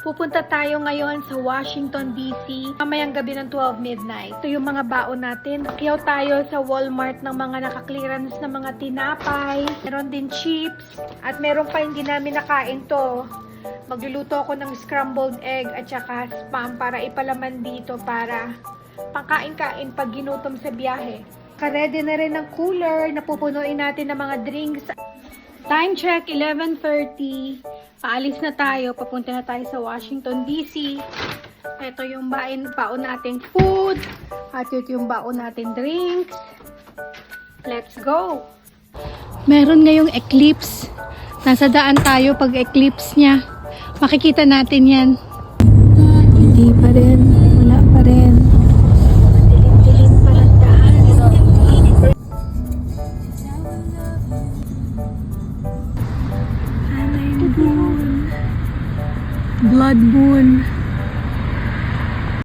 Pupunta tayo ngayon sa Washington, D.C. Mamayang gabi ng 12 midnight. Ito yung mga baon natin. Kiyaw tayo sa Walmart ng mga naka-clearance na mga tinapay. Meron din chips. At meron pa hindi namin nakain to. Magluluto ako ng scrambled egg at saka spam para ipalaman dito para pangkain-kain pag ginutom sa biyahe. Karedy na rin ng cooler na pupunuin natin ng mga drinks. Time check, 11:30. Paalis na tayo. Papunta na tayo sa Washington, D.C. Ito yung baon nating food. At ito yung baon nating drinks. Let's go! Meron ngayong eclipse. Nasa daan tayo pag eclipse niya. Makikita natin yan. Hindi pa rin. Wala pa rin. Dilim-dilim pa lang daan. Blood moon.